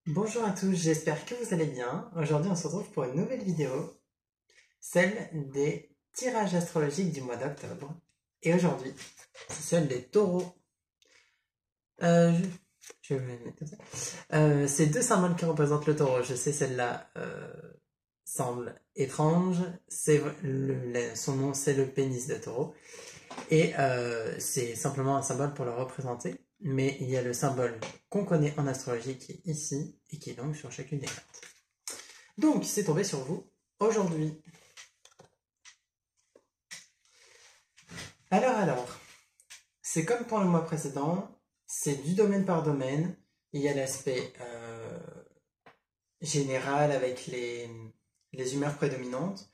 Bonjour à tous, j'espère que vous allez bien. Aujourd'hui, on se retrouve pour une nouvelle vidéo, celle des tirages astrologiques du mois d'octobre. Et aujourd'hui, c'est celle des taureaux. Euh, je vais me mettre comme ça. C'est deux symboles qui représentent le taureau. Je sais, celle-là semble étrange. Son nom, c'est le pénis de taureau. Et c'est simplement un symbole pour le représenter. Mais il y a le symbole qu'on connaît en astrologie qui est ici et qui est donc sur chacune des cartes. Donc, c'est tombé sur vous aujourd'hui. Alors, c'est comme pour le mois précédent, c'est du domaine par domaine. Il y a l'aspect général avec les humeurs prédominantes,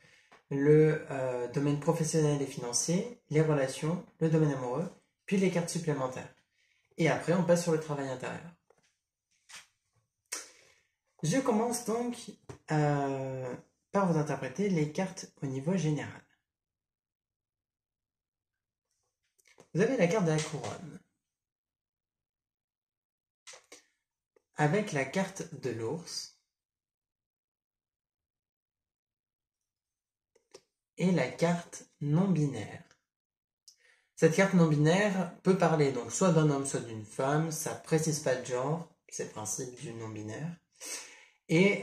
le domaine professionnel et financier, les relations, le domaine amoureux, puis les cartes supplémentaires. Et après, on passe sur le travail intérieur. Je commence donc par vous interpréter les cartes au niveau général. Vous avez la carte de la couronne, avec la carte de l'ours et la carte non binaire. Cette carte non binaire peut parler donc soit d'un homme, soit d'une femme, ça précise pas de genre, c'est le principe du non binaire. Et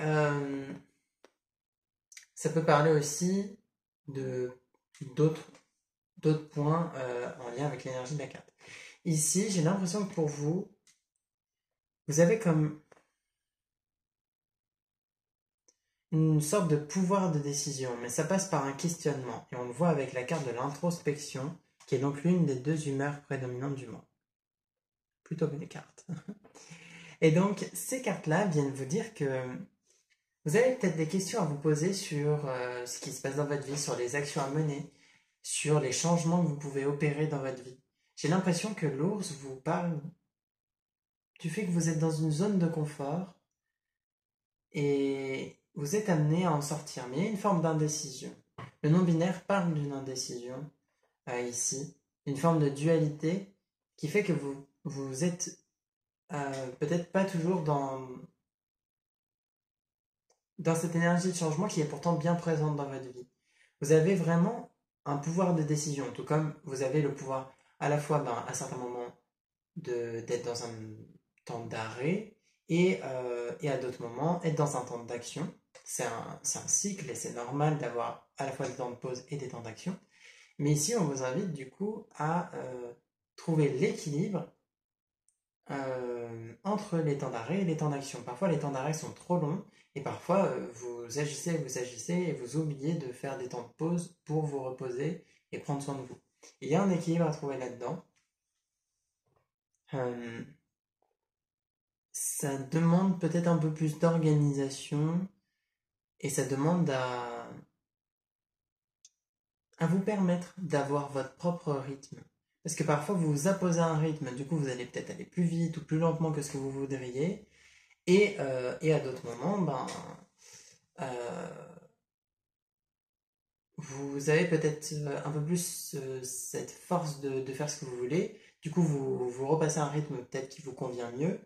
ça peut parler aussi de d'autres d'autres points en lien avec l'énergie de la carte. Ici, j'ai l'impression que pour vous, vous avez comme une sorte de pouvoir de décision, mais ça passe par un questionnement. Et on le voit avec la carte de l'introspection, qui est donc l'une des deux humeurs prédominantes du mois. Plutôt belle carte. Et donc, ces cartes-là viennent vous dire que vous avez peut-être des questions à vous poser sur ce qui se passe dans votre vie, sur les actions à mener, sur les changements que vous pouvez opérer dans votre vie. J'ai l'impression que l'ours vous parle du fait que vous êtes dans une zone de confort et vous êtes amené à en sortir. Mais il y a une forme d'indécision. Le non-binaire parle d'une indécision ici, une forme de dualité qui fait que vous êtes peut-être pas toujours dans cette énergie de changement qui est pourtant bien présente dans votre vie. Vous avez vraiment un pouvoir de décision, tout comme vous avez le pouvoir à la fois à certains moments d'être dans un temps d'arrêt et à d'autres moments être dans un temps d'action. C'est un cycle et c'est normal d'avoir à la fois des temps de pause et des temps d'action. Mais ici, on vous invite du coup à trouver l'équilibre entre les temps d'arrêt et les temps d'action. Parfois, les temps d'arrêt sont trop longs et parfois, vous agissez et vous oubliez de faire des temps de pause pour vous reposer et prendre soin de vous. Il y a un équilibre à trouver là-dedans. Euh, Ça demande peut-être un peu plus d'organisation et ça demande à vous permettre d'avoir votre propre rythme. Parce que parfois vous vous imposez un rythme, du coup vous allez peut-être aller plus vite ou plus lentement que ce que vous voudriez. Et à d'autres moments, euh, vous avez peut-être un peu plus cette force de faire ce que vous voulez. Du coup, vous repassez un rythme peut-être qui vous convient mieux.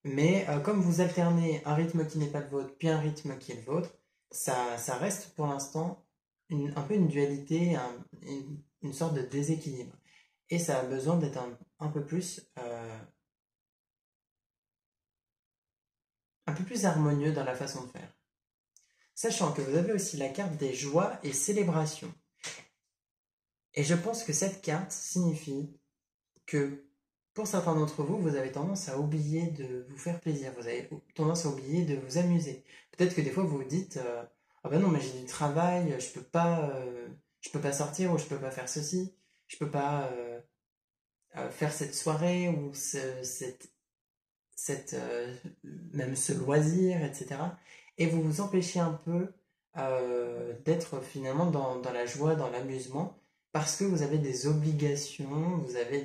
Mais comme vous alternez un rythme qui n'est pas le vôtre, puis un rythme qui est le vôtre, ça reste pour l'instant un peu une dualité, une sorte de déséquilibre. Et ça a besoin d'être un peu plus harmonieux dans la façon de faire. Sachant que vous avez aussi la carte des joies et célébrations. Et je pense que cette carte signifie que pour certains d'entre vous, vous avez tendance à oublier de vous faire plaisir, vous avez tendance à oublier de vous amuser. Peut-être que des fois vous vous dites ah ben non mais j'ai du travail, je peux pas sortir ou je peux pas faire ceci, je peux pas faire cette soirée ou cette même ce loisir, etc. Et vous vous empêchez un peu d'être finalement dans la joie, dans l'amusement, parce que vous avez des obligations, vous avez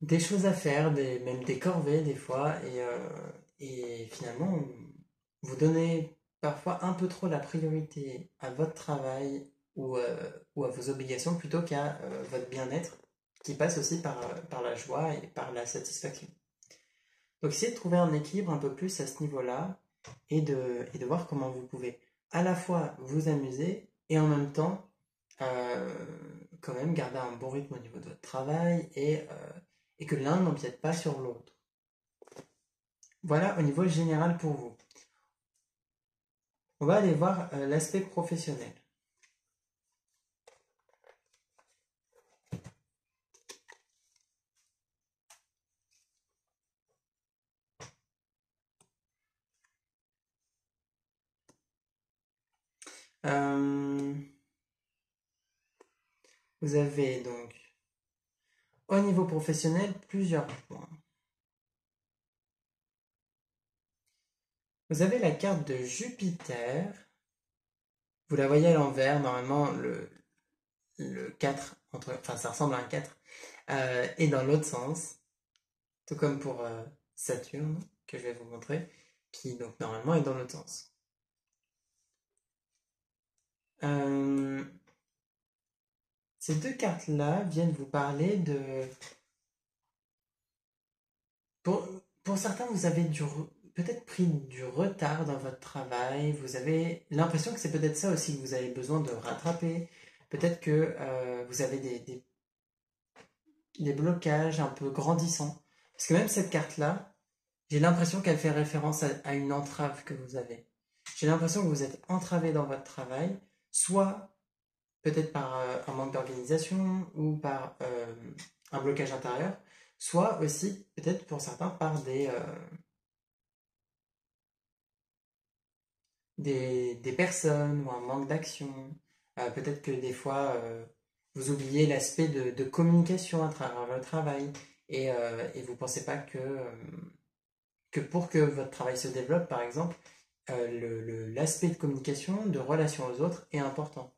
des choses à faire, même des corvées des fois, et finalement, vous donnez parfois un peu trop la priorité à votre travail ou à vos obligations plutôt qu'à votre bien-être, qui passe aussi par la joie et par la satisfaction. Donc essayez de trouver un équilibre un peu plus à ce niveau-là et de voir comment vous pouvez à la fois vous amuser et en même temps quand même garder un bon rythme au niveau de votre travail et que l'un n'empiète pas sur l'autre. Voilà au niveau général pour vous. On va aller voir l'aspect professionnel. Euh, vous avez donc au niveau professionnel plusieurs points. Vous avez la carte de Jupiter. Vous la voyez à l'envers, normalement le 4, enfin ça ressemble à un 4, et dans l'autre sens, tout comme pour Saturne, que je vais vous montrer, qui donc normalement est dans l'autre sens. Ces deux cartes-là viennent vous parler de... Pour certains, vous avez peut-être pris du retard dans votre travail, vous avez l'impression que c'est peut-être ça aussi que vous avez besoin de rattraper, peut-être que vous avez des blocages un peu grandissants. Parce que même cette carte-là, j'ai l'impression qu'elle fait référence à une entrave que vous avez. J'ai l'impression que vous êtes entravé dans votre travail, soit peut-être par un manque d'organisation ou par un blocage intérieur, soit aussi peut-être pour certains par des personnes ou un manque d'action. Peut-être que des fois, vous oubliez l'aspect de communication à travers le travail et vous ne pensez pas que pour que votre travail se développe, par exemple, l'aspect de communication, de relation aux autres est important.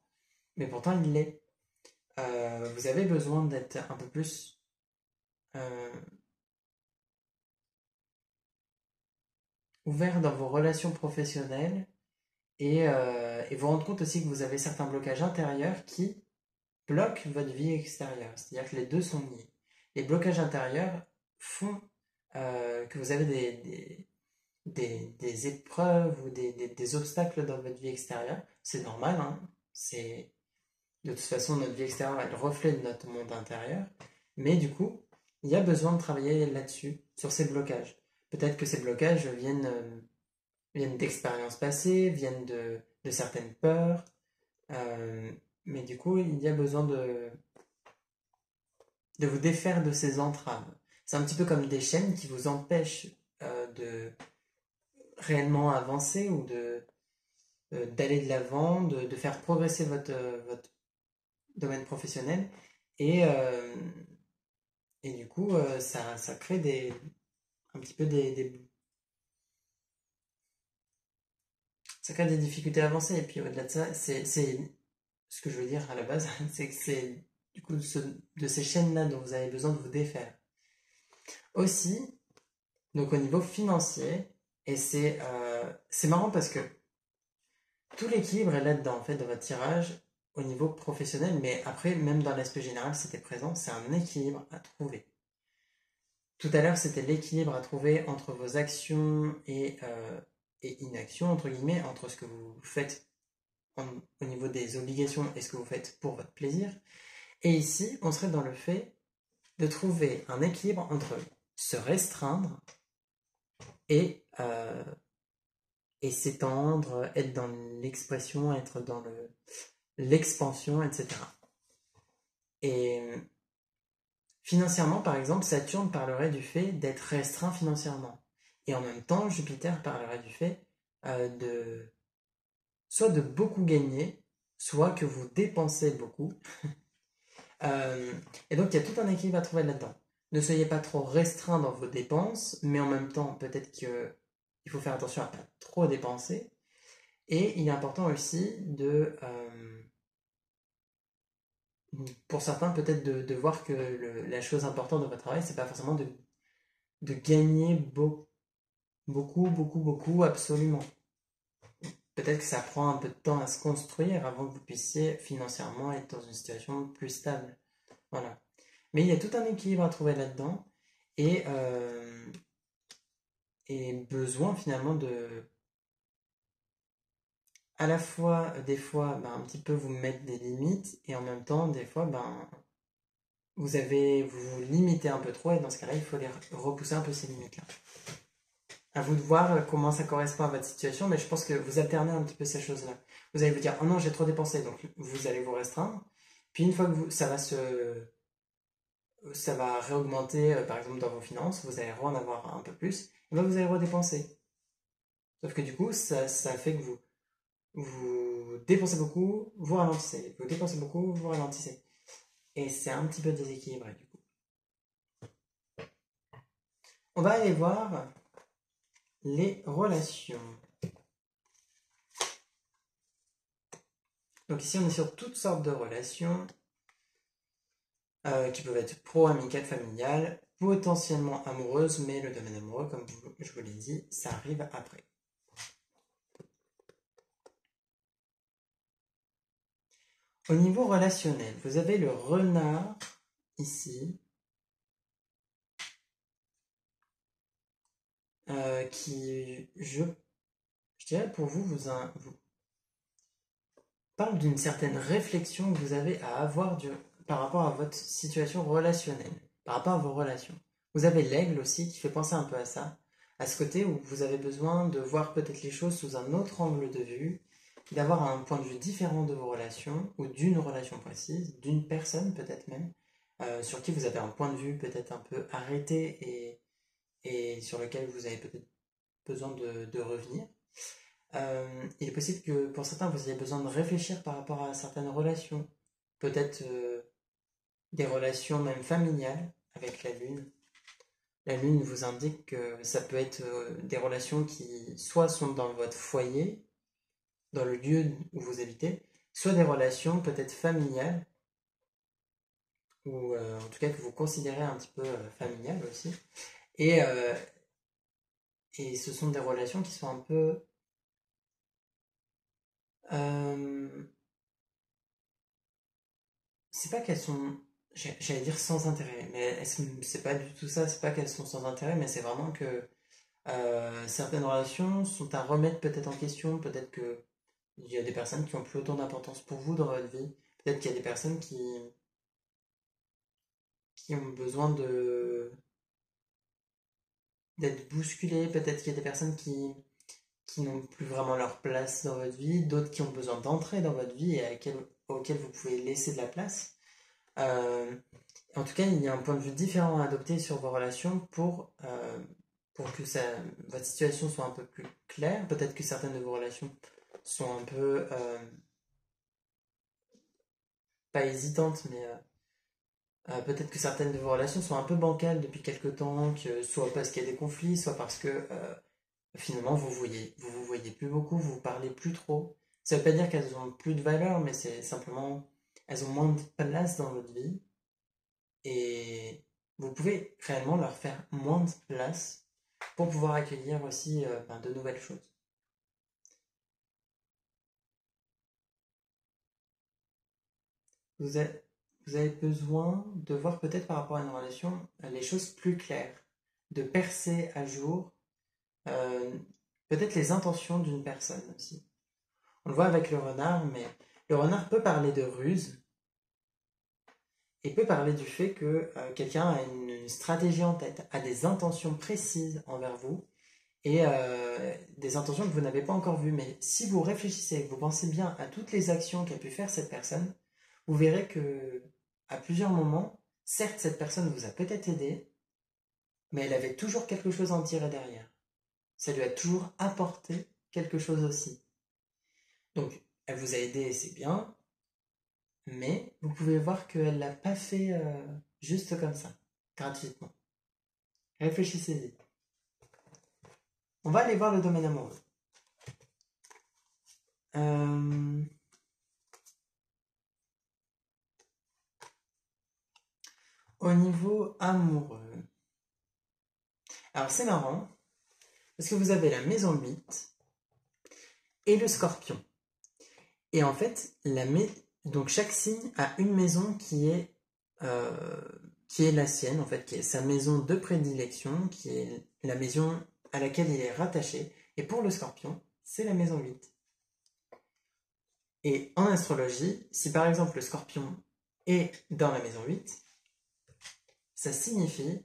Mais pourtant, il l'est. Vous avez besoin d'être un peu plus euh, ouvert dans vos relations professionnelles et vous rendre compte aussi que vous avez certains blocages intérieurs qui bloquent votre vie extérieure. C'est-à-dire que les deux sont liés. Les blocages intérieurs font que vous avez des épreuves ou des obstacles dans votre vie extérieure. C'est normal, hein. De toute façon, notre vie extérieure, elle reflète notre monde intérieur. Mais du coup, il y a besoin de travailler là-dessus, sur ces blocages. Peut-être que ces blocages viennent d'expériences passées, viennent de certaines peurs. euh, mais du coup, il y a besoin de vous défaire de ces entraves. C'est un petit peu comme des chaînes qui vous empêchent de réellement avancer ou d'aller de l'avant, de faire progresser votre domaine professionnel. Et, euh, et du coup, ça crée un petit peu ça crée des difficultés à avancer. Et puis au-delà de ça, c'est ce que je veux dire à la base, c'est que c'est du coup de ces chaînes-là dont vous avez besoin de vous défaire. Aussi, donc au niveau financier, et c'est marrant parce que tout l'équilibre est là-dedans, en fait, dans votre tirage au niveau professionnel, mais après, même dans l'aspect général, c'était présent, c'est un équilibre à trouver. Tout à l'heure, c'était l'équilibre à trouver entre vos actions et inactions, entre guillemets, entre ce que vous faites au niveau des obligations et ce que vous faites pour votre plaisir. Et ici, on serait dans le fait de trouver un équilibre entre se restreindre et, euh, et s'étendre, être dans l'expression, être dans l'expansion, etc. Et financièrement, par exemple, Saturne parlerait du fait d'être restreint financièrement. Et en même temps, Jupiter parlerait du fait de soit de beaucoup gagner, soit que vous dépensez beaucoup. Euh, et donc, il y a tout un équilibre à trouver là-dedans. Ne soyez pas trop restreint dans vos dépenses, mais en même temps, peut-être qu'il faut faire attention à ne pas trop dépenser. Et il est important aussi pour certains, peut-être de voir que la chose importante dans votre travail, c'est pas forcément de gagner beaucoup, beaucoup, beaucoup, absolument. Peut-être que ça prend un peu de temps à se construire avant que vous puissiez financièrement être dans une situation plus stable. Voilà. Mais il y a tout un équilibre à trouver là-dedans. Et besoin finalement de, à la fois, des fois, ben, un petit peu vous mettre des limites, et en même temps, des fois, ben, vous vous limitez un peu trop, et dans ce cas-là, il faut les repousser un peu ces limites-là. À vous de voir comment ça correspond à votre situation, mais je pense que vous alternez un petit peu ces choses-là. Vous allez vous dire, oh non, j'ai trop dépensé, donc vous allez vous restreindre. Puis une fois que ça va réaugmenter, par exemple, dans vos finances, vous allez en avoir un peu plus, et ben vous allez redépenser. Sauf que du coup, ça fait que vous dépensez beaucoup, vous ralentissez. Vous dépensez beaucoup, vous ralentissez. Et c'est un petit peu déséquilibré, du coup. On va aller voir les relations. Donc ici, on est sur toutes sortes de relations qui peuvent être pro, amicales, familiales, potentiellement amoureuses, mais le domaine amoureux, comme je vous l'ai dit, ça arrive après. Au niveau relationnel, vous avez le renard ici, qui, je dirais pour vous parle d'une certaine réflexion que vous avez à avoir par rapport à votre situation relationnelle, par rapport à vos relations. Vous avez l'aigle aussi qui fait penser un peu à ça, à ce côté où vous avez besoin de voir peut-être les choses sous un autre angle de vue, d'avoir un point de vue différent de vos relations, ou d'une relation précise, d'une personne peut-être même, sur qui vous avez un point de vue peut-être un peu arrêté et sur lequel vous avez peut-être besoin de revenir. Il est possible que pour certains, vous ayez besoin de réfléchir par rapport à certaines relations. Peut-être des relations même familiales avec la Lune. La Lune vous indique que ça peut être des relations qui soit sont dans votre foyer, dans le lieu où vous habitez, soit des relations peut-être familiales, ou en tout cas que vous considérez un petit peu familiales aussi. Et, euh, et ce sont des relations qui sont un peu... euh, c'est pas qu'elles sont, j'allais dire sans intérêt, mais c'est pas du tout ça, c'est pas qu'elles sont sans intérêt, mais c'est vraiment que certaines relations sont à remettre peut-être en question, peut-être que il y a des personnes qui ont plus autant d'importance pour vous dans votre vie, peut-être qu'il y a des personnes qui ont besoin d'être bousculées, peut-être qu'il y a des personnes qui n'ont plus vraiment leur place dans votre vie, d'autres qui ont besoin d'entrer dans votre vie et auxquelles vous pouvez laisser de la place. Euh, En tout cas, il y a un point de vue différent à adopter sur vos relations pour que votre situation soit un peu plus claire. Peut-être que certaines de vos relations sont un peu, pas hésitantes, mais peut-être que certaines de vos relations sont un peu bancales depuis quelque temps, que soit parce qu'il y a des conflits, soit parce que finalement vous voyez plus beaucoup, vous parlez plus trop. Ça veut pas dire qu'elles ont plus de valeur, mais c'est simplement, elles ont moins de place dans votre vie. Et vous pouvez réellement leur faire moins de place pour pouvoir accueillir aussi de nouvelles choses. Vous avez, vous avez besoin de voir peut-être par rapport à une relation les choses plus claires, de percer à jour euh, peut-être les intentions d'une personne aussi. On le voit avec le renard, mais le renard peut parler de ruse et peut parler du fait que quelqu'un a une stratégie en tête, a des intentions précises envers vous et des intentions que vous n'avez pas encore vues. Mais si vous réfléchissez, que vous pensez bien à toutes les actions qu'a pu faire cette personne, vous verrez que à plusieurs moments, certes, cette personne vous a peut-être aidé, mais elle avait toujours quelque chose à en tirer derrière. Ça lui a toujours apporté quelque chose aussi. Donc, elle vous a aidé, c'est bien, mais vous pouvez voir qu'elle ne l'a pas fait juste comme ça, gratuitement. Réfléchissez-y. On va aller voir le domaine amoureux. Euh, Au niveau amoureux. Alors c'est marrant, parce que vous avez la maison 8 et le scorpion. Et en fait, donc chaque signe a une maison qui est la sienne, en fait, qui est sa maison de prédilection, qui est la maison à laquelle il est rattaché. Et pour le Scorpion, c'est la maison 8. Et en astrologie, si par exemple le Scorpion est dans la maison 8, ça signifie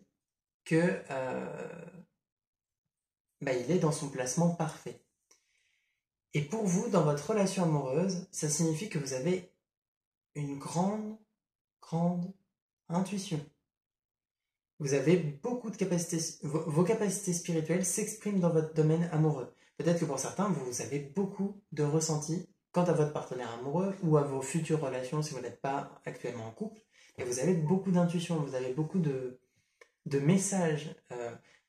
que il est dans son placement parfait. Et pour vous, dans votre relation amoureuse, ça signifie que vous avez une grande intuition. Vous avez beaucoup de capacités, vos capacités spirituelles s'expriment dans votre domaine amoureux. Peut-être que pour certains, vous avez beaucoup de ressentis quant à votre partenaire amoureux ou à vos futures relations si vous n'êtes pas actuellement en couple. Et vous avez beaucoup d'intuition, vous avez beaucoup de messages.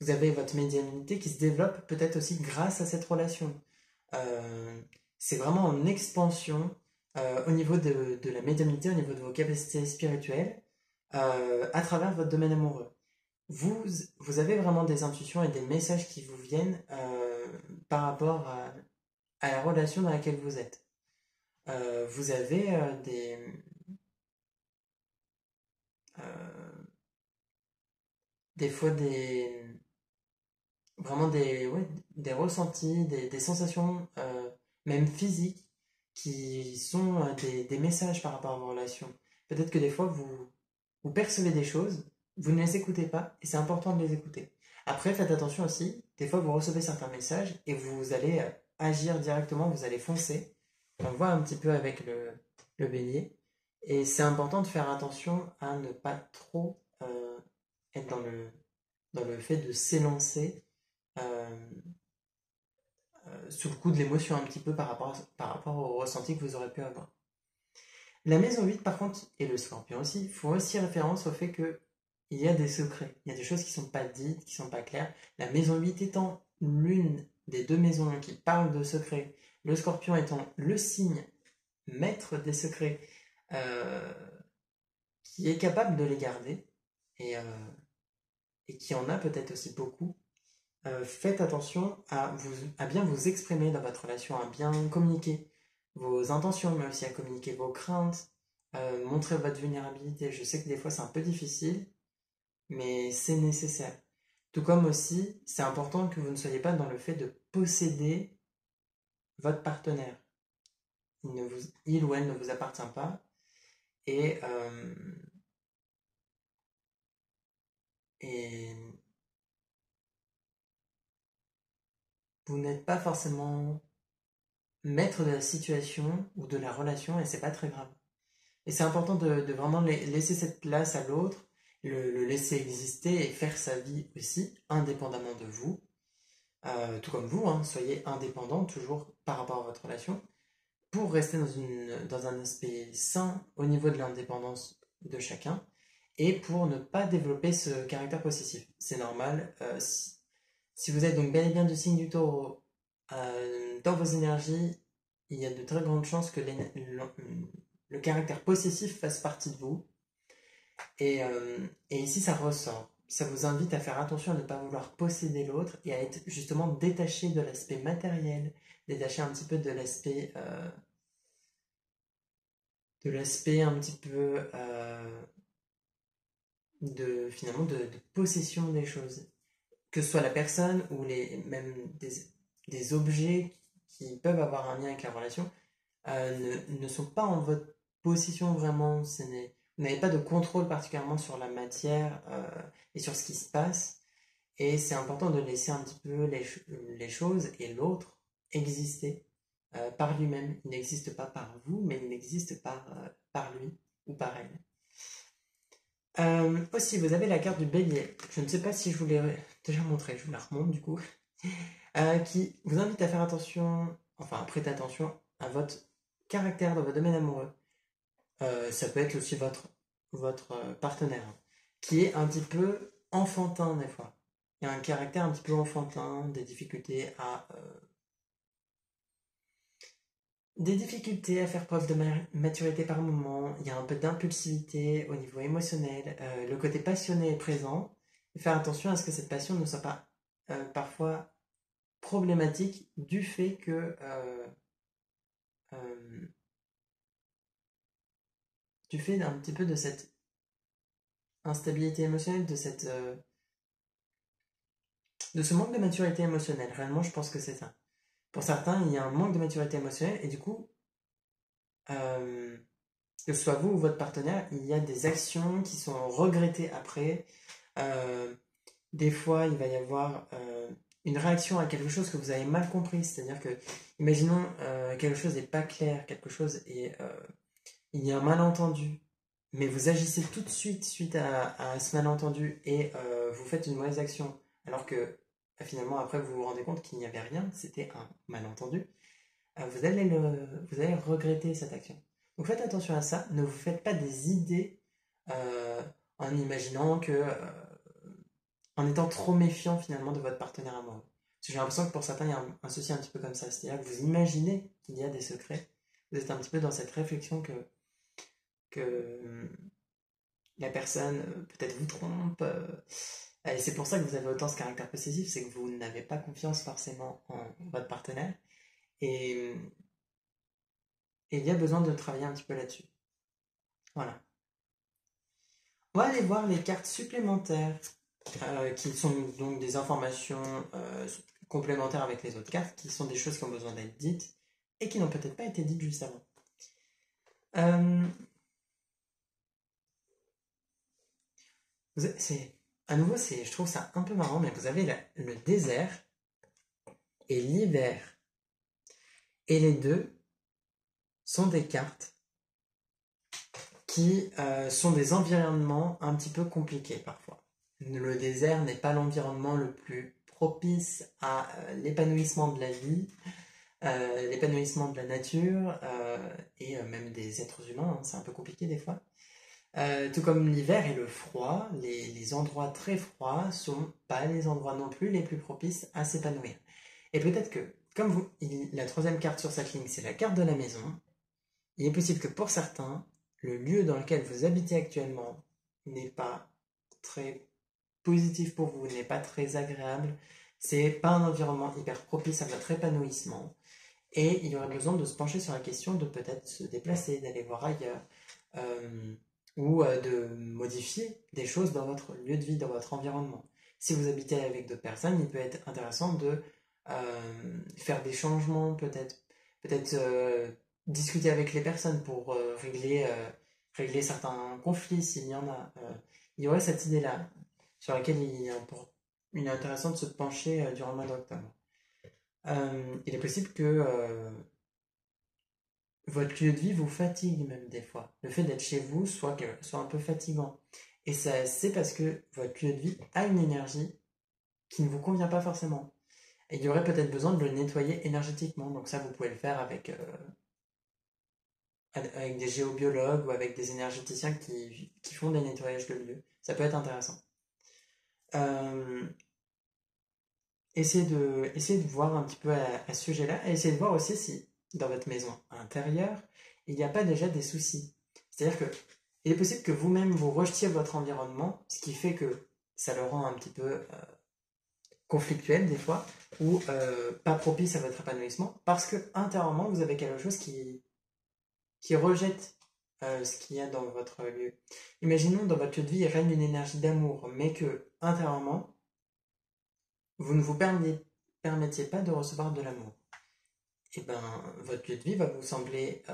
Vous avez votre médiumnité qui se développe peut-être aussi grâce à cette relation. C'est vraiment en expansion au niveau de la médiumnité, au niveau de vos capacités spirituelles, à travers votre domaine amoureux. Vous avez vraiment des intuitions et des messages qui vous viennent par rapport à la relation dans laquelle vous êtes. Vous avez des fois vraiment des ressentis, des sensations, même physiques, qui sont des messages par rapport à vos relations. Peut-être que des fois, vous percevez des choses, vous ne les écoutez pas, et c'est important de les écouter. Après, faites attention aussi, des fois, vous recevez certains messages, et vous allez agir directement, vous allez foncer. On le voit un petit peu avec le bélier. Et c'est important de faire attention à ne pas trop être dans le fait de s'élancer euh, sous le coup de l'émotion un petit peu par rapport au ressenti que vous aurez pu avoir. La maison 8 par contre, et le Scorpion aussi, font aussi référence au fait que il y a des secrets, il y a des choses qui ne sont pas dites, qui ne sont pas claires. La maison 8 étant l'une des deux maisons qui parlent de secrets, le Scorpion étant le signe maître des secrets, euh, qui est capable de les garder, et, euh, et qui en a peut-être aussi beaucoup. Faites attention à bien vous exprimer dans votre relation, à bien communiquer vos intentions, mais aussi à communiquer vos craintes, montrer votre vulnérabilité. Je sais que des fois c'est un peu difficile, mais c'est nécessaire. Tout comme aussi, c'est important que vous ne soyez pas dans le fait de posséder votre partenaire. Il ou elle ne vous appartient pas. Et, et vous n'êtes pas forcément maître de la situation ou de la relation, et c'est pas très grave. Et c'est important de vraiment laisser cette place à l'autre, le laisser exister et faire sa vie aussi, indépendamment de vous. Tout comme vous, hein, soyez indépendant toujours par rapport à votre relation, pour rester dans un aspect sain au niveau de l'indépendance de chacun, et pour ne pas développer ce caractère possessif. C'est normal. Si vous êtes donc bel et bien du signe du taureau, dans vos énergies, il y a de très grandes chances que le caractère possessif fasse partie de vous. Et ici, ça ressort. Ça vous invite à faire attention à ne pas vouloir posséder l'autre et à être justement détaché de l'aspect matériel, détaché un petit peu de l'aspect un petit peu finalement de possession des choses. Que ce soit la personne ou même des objets qui peuvent avoir un lien avec la relation, ne sont pas en votre possession vraiment. Vous n'avez pas de contrôle particulièrement sur la matière et sur ce qui se passe. Et c'est important de laisser un petit peu les choses et l'autre exister par lui-même. Il n'existe pas par vous, mais il existe par lui ou par elle. Aussi, vous avez la carte du bélier. Je ne sais pas si je vous l'ai déjà montré, je vous la remonte du coup. Qui vous invite à faire attention, enfin à prêter attention à votre caractère dans votre domaine amoureux. Ça peut être aussi votre partenaire, hein, qui est un petit peu enfantin des fois. Il y a un caractère un petit peu enfantin, des difficultés à faire preuve de maturité par moment, il y a un peu d'impulsivité au niveau émotionnel, le côté passionné est présent. Et faire attention à ce que cette passion ne soit pas parfois problématique du fait que euh, du fait un petit peu de cette instabilité émotionnelle, de cette de ce manque de maturité émotionnelle. Réellement, je pense que c'est ça. Pour certains, il y a un manque de maturité émotionnelle et du coup, euh, que ce soit vous ou votre partenaire, il y a des actions qui sont regrettées après. Euh, des fois, il va y avoir une réaction à quelque chose que vous avez mal compris. C'est-à-dire que, imaginons, quelque chose n'est pas clair, quelque chose est, il y a un malentendu, mais vous agissez tout de suite suite à ce malentendu et vous faites une mauvaise action, alors que finalement après vous vous rendez compte qu'il n'y avait rien, c'était un malentendu, vous allez regretter cette action. Donc faites attention à ça, ne vous faites pas des idées euh, en imaginant que, en étant trop méfiant finalement de votre partenaire amoureux. Parce que j'ai l'impression que pour certains il y a un souci un petit peu comme ça, c'est-à-dire que vous imaginez qu'il y a des secrets, vous êtes un petit peu dans cette réflexion que la personne peut-être vous trompe. Et c'est pour ça que vous avez autant ce caractère possessif, c'est que vous n'avez pas confiance forcément en votre partenaire. Et, et il y a besoin de travailler un petit peu là-dessus. Voilà. On va aller voir les cartes supplémentaires, qui sont donc des informations complémentaires avec les autres cartes, qui sont des choses qui ont besoin d'être dites et qui n'ont peut-être pas été dites juste avant. À nouveau, je trouve ça un peu marrant, mais vous avez le désert et l'hiver. Et les deux sont des cartes qui sont des environnements un petit peu compliqués parfois. Le désert n'est pas l'environnement le plus propice à l'épanouissement de la vie, l'épanouissement de la nature et même des êtres humains, hein, c'est un peu compliqué des fois. Tout comme l'hiver et le froid, les endroits très froids sont pas les endroits non plus les plus propices à s'épanouir. Et peut-être que, comme vous, la troisième carte sur cette ligne, c'est la carte de la maison, il est possible que pour certains, le lieu dans lequel vous habitez actuellement n'est pas très positif pour vous, n'est pas très agréable, c'est pas un environnement hyper propice à votre épanouissement, et il y aurait besoin de se pencher sur la question de peut-être se déplacer, d'aller voir ailleurs, euh, ou de modifier des choses dans votre lieu de vie, dans votre environnement. Si vous habitez avec d'autres personnes, il peut être intéressant de faire des changements, peut-être discuter avec les personnes pour régler certains conflits s'il y en a. Il y aurait cette idée-là sur laquelle il est intéressant de se pencher durant le mois d'octobre. Il est possible que votre lieu de vie vous fatigue même des fois. Le fait d'être chez vous soit un peu fatigant. Et ça, c'est parce que votre lieu de vie a une énergie qui ne vous convient pas forcément. Et il y aurait peut-être besoin de le nettoyer énergétiquement. Donc ça, vous pouvez le faire avec des géobiologues ou avec des énergéticiens qui font des nettoyages de lieux. Ça peut être intéressant. Euh, essayez de voir un petit peu à ce sujet-là. Et essayez de voir aussi si, dans votre maison intérieure, il n'y a pas déjà des soucis. C'est-à-dire que il est possible que vous-même vous rejetiez votre environnement, ce qui fait que ça le rend un petit peu conflictuel des fois, ou pas propice à votre épanouissement, parce que intérieurement, vous avez quelque chose qui rejette ce qu'il y a dans votre lieu. Imaginons dans votre lieu de vie, il règne une énergie d'amour, mais que intérieurement, vous ne vous permettiez pas de recevoir de l'amour. Et ben, votre lieu de vie va vous sembler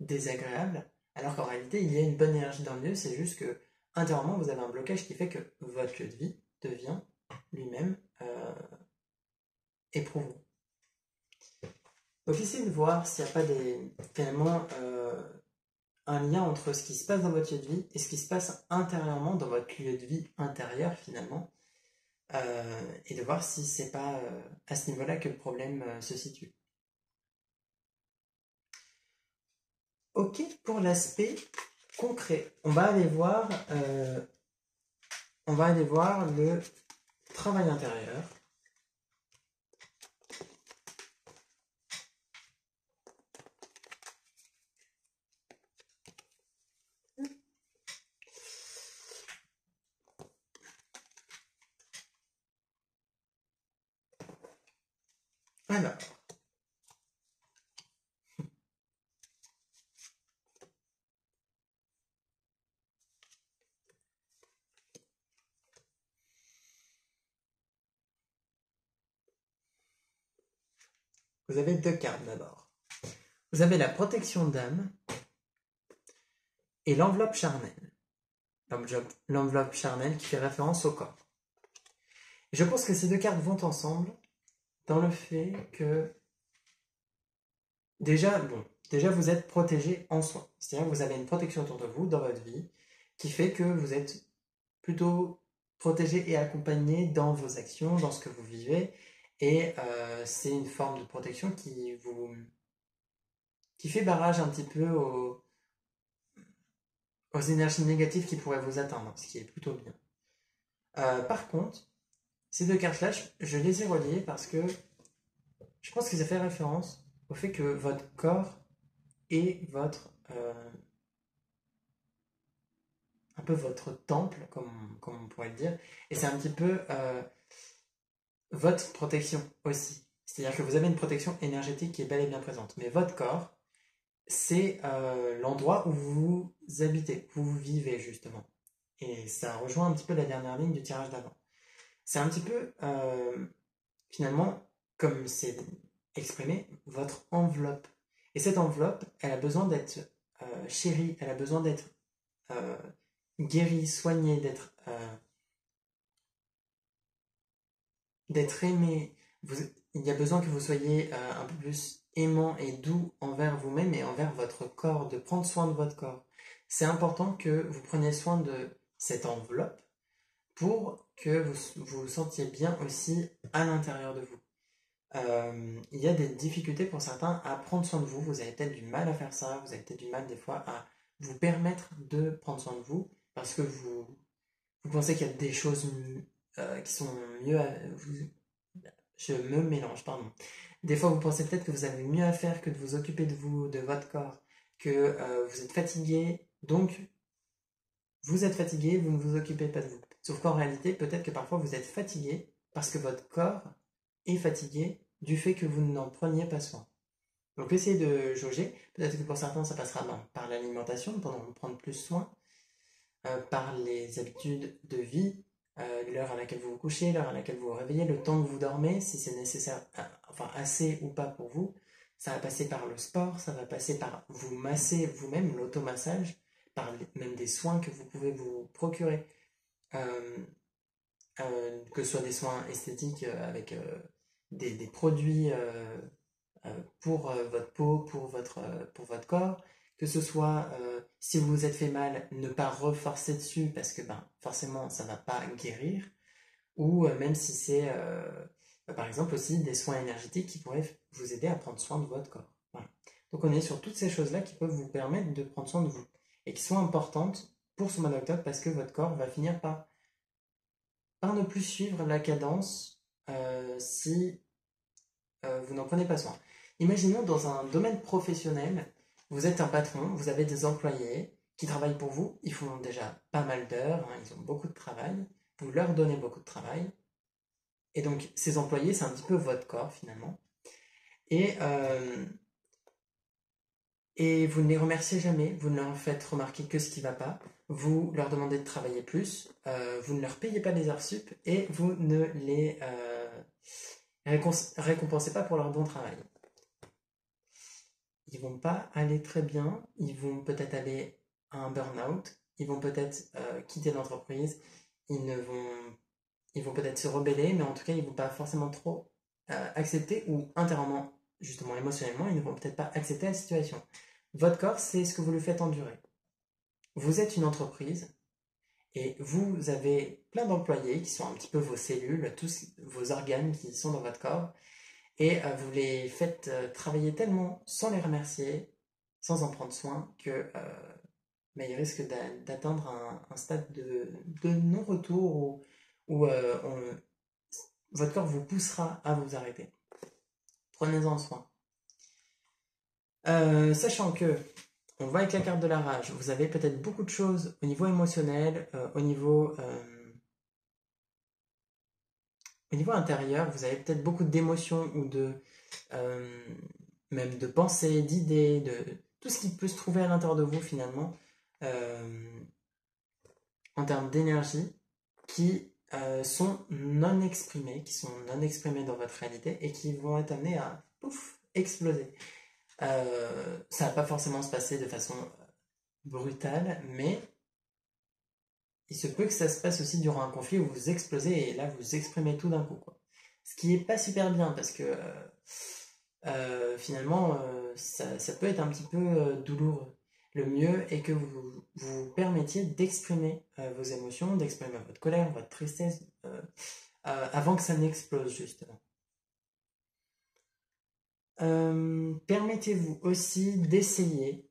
désagréable, alors qu'en réalité, il y a une bonne énergie dans le lieu, c'est juste que intérieurement, vous avez un blocage qui fait que votre lieu de vie devient lui-même éprouvant. Donc essayez de voir s'il n'y a pas finalement un lien entre ce qui se passe dans votre lieu de vie et ce qui se passe intérieurement dans votre lieu de vie intérieur finalement, et de voir si c'est pas à ce niveau-là que le problème se situe. Ok, pour l'aspect concret, on va aller voir le travail intérieur. Alors, vous avez deux cartes d'abord. Vous avez la protection d'âme et l'enveloppe charnelle. L'enveloppe charnelle qui fait référence au corps. Et je pense que ces deux cartes vont ensemble dans le fait que déjà vous êtes protégé en soi. C'est-à-dire que vous avez une protection autour de vous dans votre vie qui fait que vous êtes plutôt protégé et accompagné dans vos actions, dans ce que vous vivez. Et c'est une forme de protection qui fait barrage un petit peu aux énergies négatives qui pourraient vous atteindre, ce qui est plutôt bien. Par contre, ces deux cartes-là, je les ai reliées parce que je pense que ça fait référence au fait que votre corps est un peu votre temple, comme on pourrait le dire, et c'est un petit peu votre protection aussi. C'est-à-dire que vous avez une protection énergétique qui est bel et bien présente, mais votre corps, c'est l'endroit où vous habitez, où vous vivez justement. Et ça rejoint un petit peu la dernière ligne du tirage d'avant. C'est un petit peu, finalement, comme c'est exprimé, votre enveloppe. Et cette enveloppe, elle a besoin d'être chérie, elle a besoin d'être guérie, soignée, d'être aimée. Il y a besoin que vous soyez un peu plus aimant et doux envers vous-même et envers votre corps, de prendre soin de votre corps. C'est important que vous preniez soin de cette enveloppe pour que vous vous sentiez bien aussi à l'intérieur de vous. Il y a des difficultés pour certains à prendre soin de vous. Vous avez peut-être du mal à faire ça. Vous avez peut-être du mal des fois à vous permettre de prendre soin de vous parce que vous pensez qu'il y a des choses qui sont mieux à... Je me mélange, pardon. Des fois, vous pensez peut-être que vous avez mieux à faire que de vous occuper de vous, de votre corps, que vous êtes fatigué, donc vous êtes fatigué, vous ne vous occupez pas de vous. Sauf qu'en réalité, peut-être que parfois vous êtes fatigué parce que votre corps est fatigué du fait que vous n'en preniez pas soin. Donc essayez de jauger. Peut-être que pour certains, ça passera par l'alimentation, pour en prendre plus soin, par les habitudes de vie, l'heure à laquelle vous vous couchez, l'heure à laquelle vous vous réveillez, le temps que vous dormez, si c'est nécessaire, enfin assez ou pas pour vous. Ça va passer par le sport, ça va passer par vous masser vous-même, l'automassage, par même des soins que vous pouvez vous procurer. Euh, que ce soit des soins esthétiques avec des produits pour votre peau, pour votre corps, que ce soit si vous vous êtes fait mal, ne pas reforcer dessus parce que ben, forcément ça ne va pas guérir, ou même si c'est par exemple aussi des soins énergétiques qui pourraient vous aider à prendre soin de votre corps. Voilà. Donc on est sur toutes ces choses-là qui peuvent vous permettre de prendre soin de vous et qui sont importantes pour ce mois d'octobre parce que votre corps va finir par ne plus suivre la cadence si vous n'en prenez pas soin. Imaginons dans un domaine professionnel, vous êtes un patron, vous avez des employés qui travaillent pour vous, ils font déjà pas mal d'heures, hein, ils ont beaucoup de travail, vous leur donnez beaucoup de travail, et donc ces employés, c'est un petit peu votre corps finalement, et, euh, et vous ne les remerciez jamais, vous ne leur faites remarquer que ce qui ne va pas, vous leur demandez de travailler plus, vous ne leur payez pas des heures sup, et vous ne les récompensez pas pour leur bon travail. Ils vont pas aller très bien, ils vont peut-être aller à un burn-out, ils vont peut-être quitter l'entreprise, ils vont peut-être se rebeller, mais en tout cas, ils vont pas forcément trop accepter ou intérieurement, justement émotionnellement, ils ne vont peut-être pas accepter la situation. Votre corps, c'est ce que vous lui faites endurer. Vous êtes une entreprise et vous avez plein d'employés qui sont un petit peu vos cellules, tous vos organes qui sont dans votre corps, et vous les faites travailler tellement sans les remercier, sans en prendre soin, que ils risquent d'atteindre un stade de non-retour où votre corps vous poussera à vous arrêter. Prenez-en soin. Sachant que, on voit avec la carte de la rage, vous avez peut-être beaucoup de choses au niveau émotionnel, au niveau intérieur, vous avez peut-être beaucoup d'émotions ou même de pensées, d'idées, de tout ce qui peut se trouver à l'intérieur de vous finalement, en termes d'énergie, qui sont non exprimées, qui sont non exprimées dans votre réalité et qui vont être amenées à pouf, exploser. Ça va pas forcément se passer de façon brutale, mais il se peut que ça se passe aussi durant un conflit où vous explosez et là vous exprimez tout d'un coup, quoi. Ce qui est pas super bien parce que finalement ça peut être un petit peu douloureux. Le mieux est que vous vous permettiez d'exprimer vos émotions, d'exprimer votre colère, votre tristesse, avant que ça n'explose justement. Permettez-vous aussi d'essayer,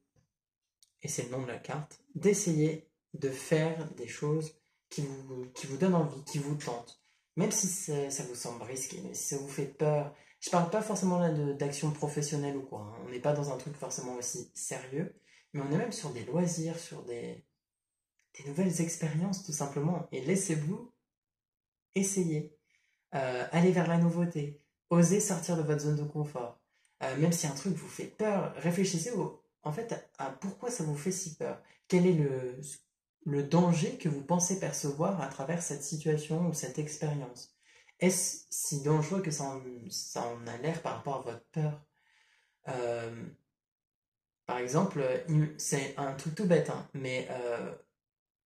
et c'est le nom de la carte, d'essayer de faire des choses qui vous donnent envie, qui vous tentent. Même si ça vous semble risqué, même si ça vous fait peur. Je parle pas forcément là d'action professionnelle ou quoi, hein. On n'est pas dans un truc forcément aussi sérieux, mais on est même sur des loisirs, sur des nouvelles expériences tout simplement. Et laissez-vous essayer. Aller vers la nouveauté. Osez sortir de votre zone de confort. Même si un truc vous fait peur, réfléchissez en fait, à pourquoi ça vous fait si peur. Quel est le danger que vous pensez percevoir à travers cette situation ou cette expérience? Est-ce si dangereux que ça en a l'air par rapport à votre peur? Euh, Par exemple, c'est un truc tout bête, hein, mais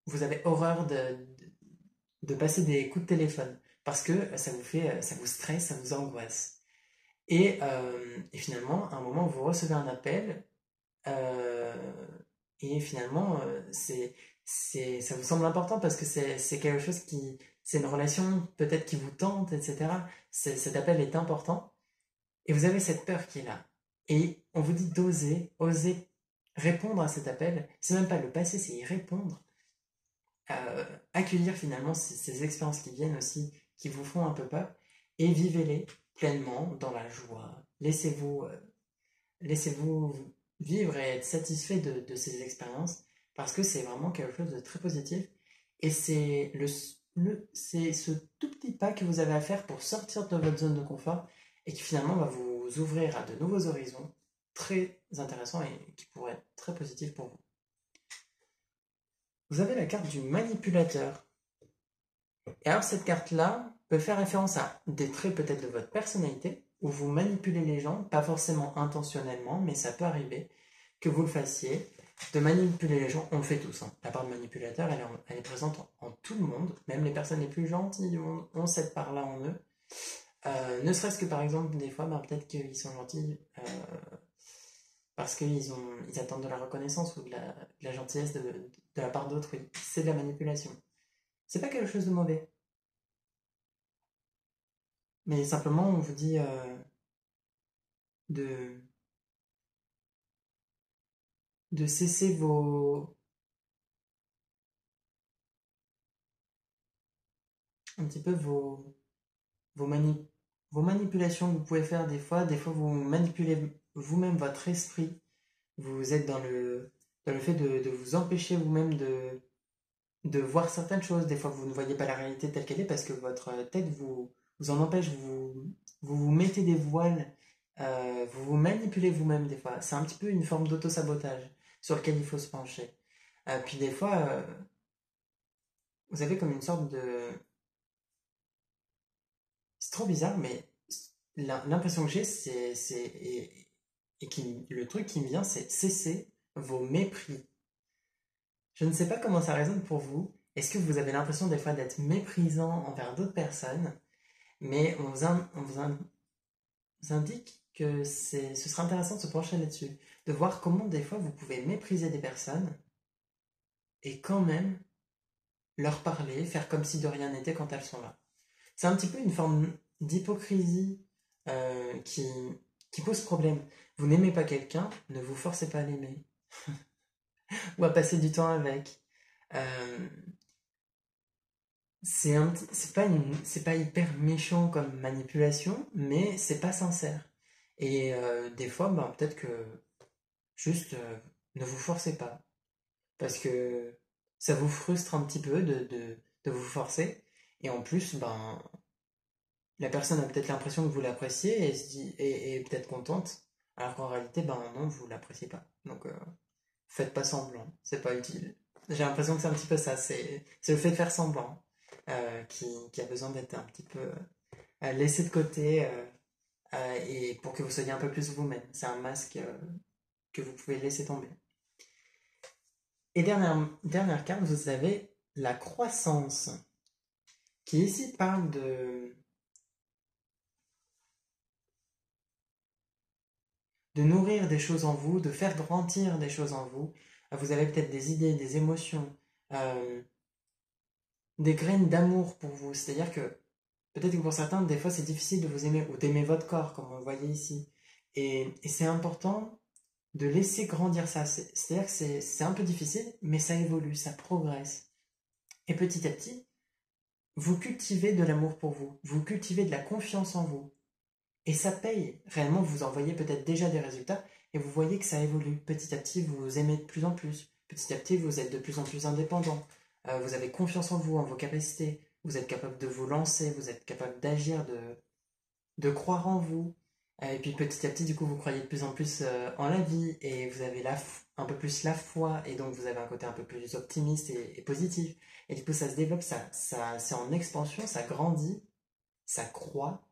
vous avez horreur de passer des coups de téléphone parce que ça vous stresse, ça vous angoisse. Et finalement, à un moment, vous recevez un appel euh, et finalement, ça vous semble important parce que c'est quelque chose c'est une relation peut-être qui vous tente, etc. Cet appel est important et vous avez cette peur qui est là. Et on vous dit oser répondre à cet appel. C'est même pas le passer, c'est y répondre. Accueillir finalement ces expériences qui viennent aussi, qui vous font un peu peur, et vivez-les pleinement dans la joie. Laissez-vous vivre et être satisfait de ces expériences, parce que c'est vraiment quelque chose de très positif, et c'est c'est ce tout petit pas que vous avez à faire pour sortir de votre zone de confort, et qui finalement va vous ouvrir à de nouveaux horizons très intéressants et qui pourraient être très positifs pour vous. Vous avez la carte du manipulateur. Et alors cette carte-là peut faire référence à des traits peut-être de votre personnalité, où vous manipulez les gens, pas forcément intentionnellement, mais ça peut arriver que vous le fassiez. De manipuler les gens, on le fait tous, hein. La part de manipulateur, elle est présente en tout le monde, même les personnes les plus gentilles du monde ont cette part-là en eux. Ne serait-ce que par exemple, des fois, peut-être qu'ils sont gentils parce ils attendent de la reconnaissance ou de la gentillesse de la part d'autrui. C'est de la manipulation. C'est pas quelque chose de mauvais. Mais simplement, on vous dit de, de cesser un petit peu vos, mani- vos manipulations que vous pouvez faire des fois. Des fois, vous manipulez vous-même votre esprit. Vous êtes dans le fait de vous empêcher vous-même de voir certaines choses. Des fois, vous ne voyez pas la réalité telle qu'elle est parce que votre tête vous en empêche. Vous mettez des voiles. Vous vous manipulez vous-même des fois. C'est un petit peu une forme d'auto-sabotage sur lequel il faut se pencher. Puis des fois, vous avez comme une sorte de... C'est trop bizarre, mais l'impression que j'ai, le truc qui me vient, c'est cesser vos mépris. Je ne sais pas comment ça résonne pour vous. Est-ce que vous avez l'impression des fois d'être méprisant envers d'autres personnes, mais on vous indique que ce serait intéressant de se pencher là-dessus, de voir comment des fois vous pouvez mépriser des personnes et quand même leur parler, faire comme si de rien n'était quand elles sont là. C'est un petit peu une forme d'hypocrisie euh, qui, qui pose problème. Vous n'aimez pas quelqu'un, ne vous forcez pas à l'aimer ou à passer du temps avec. Euh, c'est pas hyper méchant comme manipulation, mais c'est pas sincère. Et des fois, peut-être que juste ne vous forcez pas, parce que ça vous frustre un petit peu de vous forcer. Et en plus, la personne a peut-être l'impression que vous l'appréciez et se dit et est peut-être contente, alors qu'en réalité, non, vous l'appréciez pas. Donc, faites pas semblant, c'est pas utile. J'ai l'impression que c'est un petit peu ça, c'est le fait de faire semblant. qui a besoin d'être un petit peu laissé de côté et pour que vous soyez un peu plus vous-même. C'est un masque que vous pouvez laisser tomber. Et dernière carte, vous avez la croissance, qui ici parle de nourrir des choses en vous, de faire grandir des choses en vous. Vous avez peut-être des idées, des émotions, euh, des graines d'amour pour vous. C'est-à-dire que peut-être que pour certains, des fois, c'est difficile de vous aimer ou d'aimer votre corps, comme on le voyait ici. Et c'est important de laisser grandir ça. C'est-à-dire que c'est un peu difficile, mais ça évolue, ça progresse. Et petit à petit, vous cultivez de l'amour pour vous, vous cultivez de la confiance en vous. Et ça paye. Réellement, vous en voyez peut-être déjà des résultats et vous voyez que ça évolue. Petit à petit, vous vous aimez de plus en plus. Petit à petit, vous êtes de plus en plus indépendant. Vous avez confiance en vous, en vos capacités. Vous êtes capable de vous lancer, vous êtes capable d'agir, de croire en vous. Et puis petit à petit, du coup, vous croyez de plus en plus en la vie et vous avez un peu plus la foi et donc vous avez un côté un peu plus optimiste et positif. Et du coup, ça se développe, c'est en expansion, ça grandit, ça croît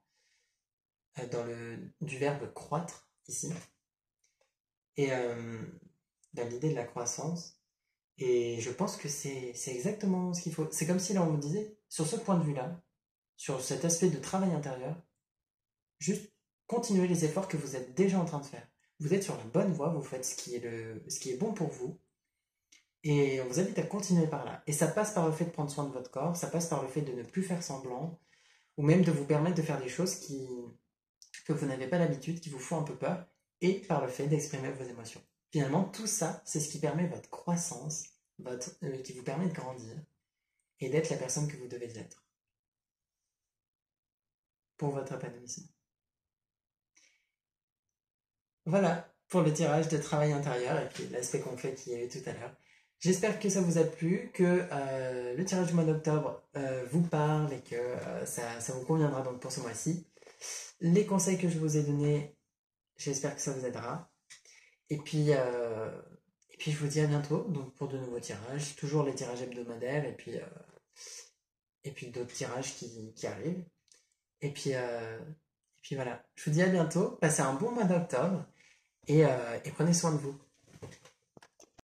du verbe croître ici et dans l'idée de la croissance. Et je pense que c'est exactement ce qu'il faut. C'est comme si là on vous disait, sur ce point de vue-là, sur cet aspect de travail intérieur, juste continuez les efforts que vous êtes déjà en train de faire. Vous êtes sur la bonne voie, vous faites ce qui est bon pour vous, et on vous invite à continuer par là. Et ça passe par le fait de prendre soin de votre corps, ça passe par le fait de ne plus faire semblant, ou même de vous permettre de faire des choses que vous n'avez pas l'habitude, qui vous font un peu peur, et par le fait d'exprimer vos émotions. Finalement, tout ça, c'est ce qui permet votre croissance, qui vous permet de grandir, et d'être la personne que vous devez être, pour votre épanouissement. Voilà pour le tirage de travail intérieur et puis l'aspect concret qu'il y a eu tout à l'heure. J'espère que ça vous a plu, que le tirage du mois d'octobre vous parle et que ça vous conviendra donc pour ce mois-ci. Les conseils que je vous ai donnés, j'espère que ça vous aidera. Et puis, je vous dis à bientôt donc pour de nouveaux tirages, toujours les tirages hebdomadaires et puis d'autres tirages qui arrivent. Et puis voilà, je vous dis à bientôt, passez un bon mois d'octobre et prenez soin de vous.